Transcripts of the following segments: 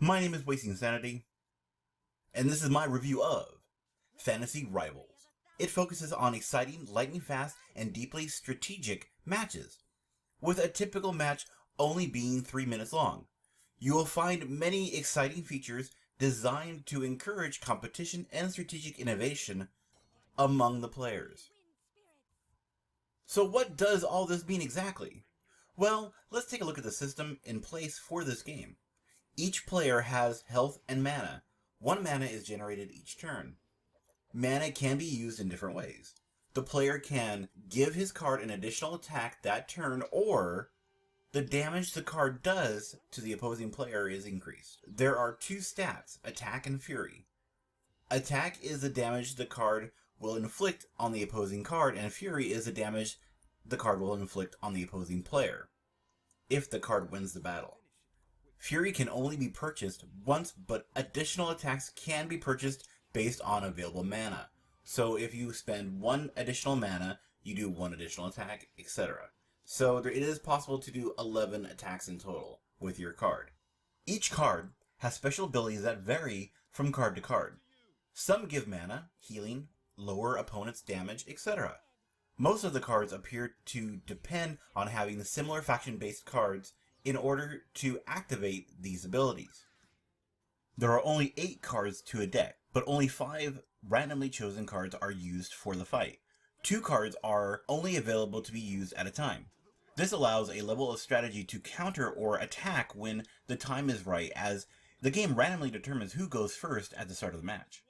My name is Wasting Sanity, and this is my review of Fantasy Rivals. It focuses on exciting, lightning-fast, and deeply strategic matches, with a typical match only being 3 minutes long. You will find many exciting features designed to encourage competition and strategic innovation among the players. So what does all this mean exactly? Well, let's take a look at the system in place for this game. Each player has health and mana. 1 mana is generated each turn. Mana can be used in different ways. The player can give his card an additional attack that turn, or the damage the card does to the opposing player is increased. There are 2 stats, Attack and Fury. Attack is the damage the card will inflict on the opposing card, and Fury is the damage the card will inflict on the opposing player, if the card wins the battle. Fury can only be purchased once, but additional attacks can be purchased based on available mana. So if you spend 1 additional mana, you do 1 additional attack, etc. So it is possible to do 11 attacks in total with your card. Each card has special abilities that vary from card to card. Some give mana, healing, lower opponent's damage, etc. Most of the cards appear to depend on having the similar faction-based cards in order to activate these abilities. There are only 8 cards to a deck, but only 5 randomly chosen cards are used for the fight. 2 cards are only available to be used at a time. This allows a level of strategy to counter or attack when the time is right, as the game randomly determines who goes first at the start of the match.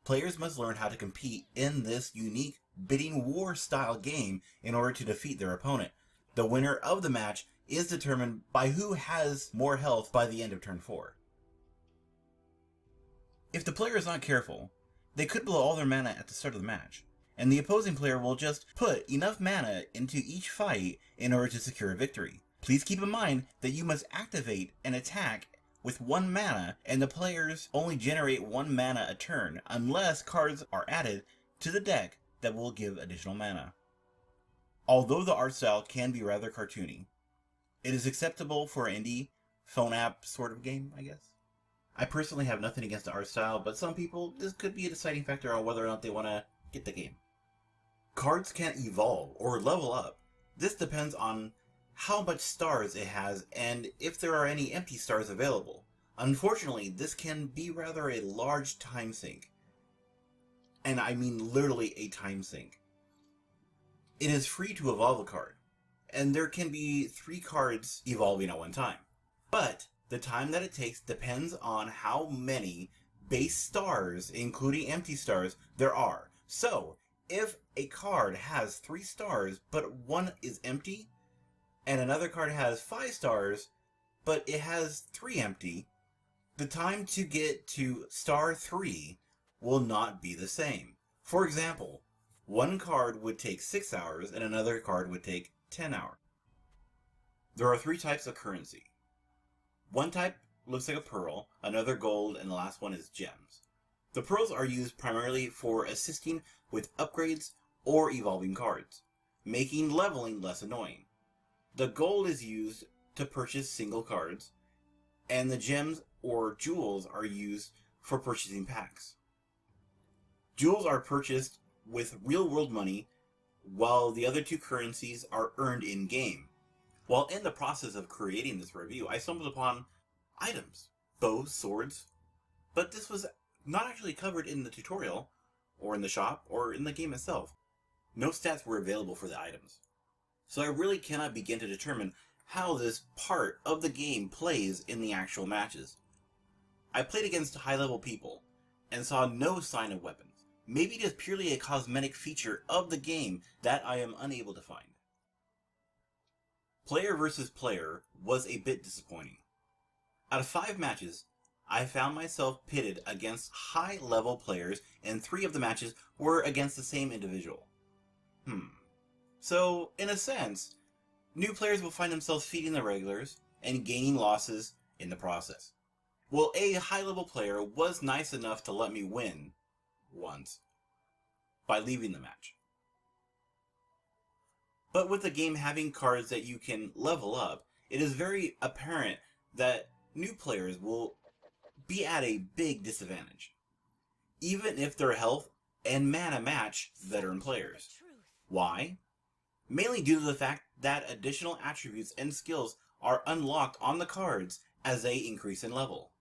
Players must learn how to compete in this unique bidding war style game in order to defeat their opponent. The winner of the match is determined by who has more health by the end of turn 4. If the player is not careful, they could blow all their mana at the start of the match, and the opposing player will just put enough mana into each fight in order to secure a victory. Please keep in mind that you must activate an attack with 1 mana, and the players only generate 1 mana a turn, unless cards are added to the deck that will give additional mana. Although the art style can be rather cartoony, it is acceptable for an indie, phone app sort of game, I guess. I personally have nothing against the art style, but some people, this could be a deciding factor on whether or not they want to get the game. Cards can evolve or level up. This depends on how much stars it has and if there are any empty stars available. Unfortunately, this can be rather a large time sink. And I mean literally a time sink. It is free to evolve a card, and there can be 3 cards evolving at one time. But the time that it takes depends on how many base stars, including empty stars, there are. So, if a card has 3 stars, but 1 is empty, and another card has 5 stars, but it has 3 empty, the time to get to star 3 will not be the same. For example, 1 card would take 6 hours, and another card would take 10 hours. There are 3 types of currency. One type looks like a pearl, another gold, and the last one is gems. The pearls are used primarily for assisting with upgrades or evolving cards, making leveling less annoying. The gold is used to purchase single cards, and the gems or jewels are used for purchasing packs. Jewels are purchased with real-world money, while the other 2 currencies are earned in-game. While in the process of creating this review, I stumbled upon items, bows, swords, but this was not actually covered in the tutorial, or in the shop, or in the game itself. No stats were available for the items. So I really cannot begin to determine how this part of the game plays in the actual matches. I played against high-level people, and saw no sign of weapons. Maybe it is purely a cosmetic feature of the game that I am unable to find. Player versus player was a bit disappointing. Out of 5 matches, I found myself pitted against high-level players, and 3 of the matches were against the same individual. So, in a sense, new players will find themselves feeding the regulars and gaining losses in the process. Well, a high-level player was nice enough to let me win once by leaving the match. But with the game having cards that you can level up, it is very apparent that new players will be at a big disadvantage, even if their health and mana match veteran players. Why? Mainly due to the fact that additional attributes and skills are unlocked on the cards as they increase in level.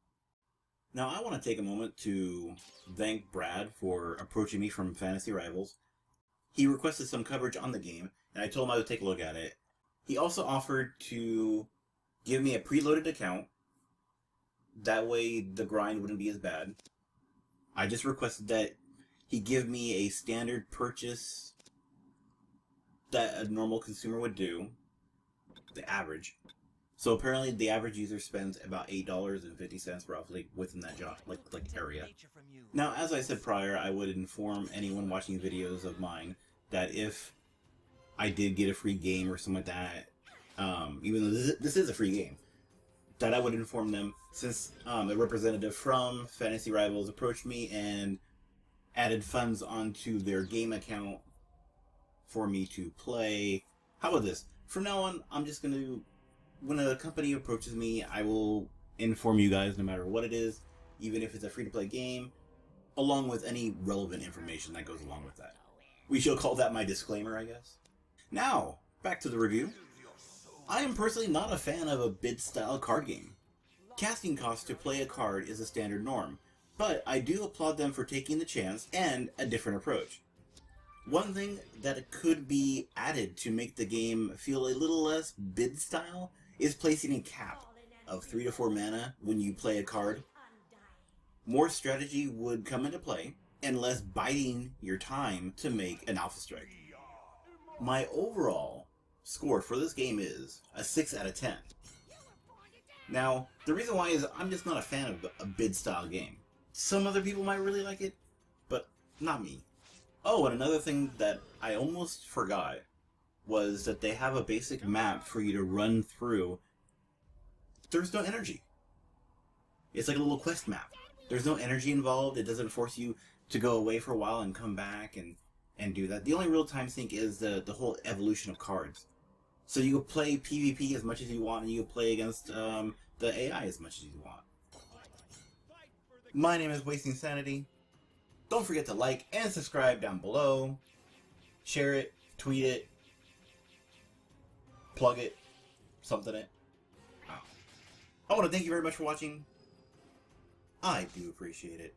Now, I want to take a moment to thank Brad for approaching me from Fantasy Rivals. He requested some coverage on the game, and I told him I would take a look at it. He also offered to give me a preloaded account. That way, the grind wouldn't be as bad. I just requested that he give me a standard purchase that a normal consumer would do, the average. So apparently, the average user spends about $8.50 roughly within that area. Now, as I said prior, I would inform anyone watching videos of mine that if I did get a free game or something like that, even though this is a free game, that I would inform them, since a representative from Fantasy Rivals approached me and added funds onto their game account for me to play. How about this? From now on, I'm just going to, when a company approaches me, I will inform you guys no matter what it is, even if it's a free-to-play game, along with any relevant information that goes along with that. We shall call that my disclaimer, I guess. Now, back to the review. I am personally not a fan of a bid-style card game. Casting costs to play a card is a standard norm, but I do applaud them for taking the chance and a different approach. One thing that could be added to make the game feel a little less bid-style is placing a cap of 3 to 4 mana when you play a card. More strategy would come into play, and less biding your time to make an alpha strike. My overall score for this game is a 6 out of 10. Now, the reason why is I'm just not a fan of a bid-style game. Some other people might really like it, but not me. Oh, and another thing that I almost forgot was that they have a basic map for you to run through. There's no energy. It's like a little quest map. There's no energy involved. It doesn't force you to go away for a while and come back and do that. The only real time sink is the whole evolution of cards. So you can play PvP as much as you want, and you can play against the AI as much as you want. My name is Wasting Sanity. Don't forget to like and subscribe down below. Share it, tweet it, plug it, something it. I want to thank you very much for watching. I do appreciate it.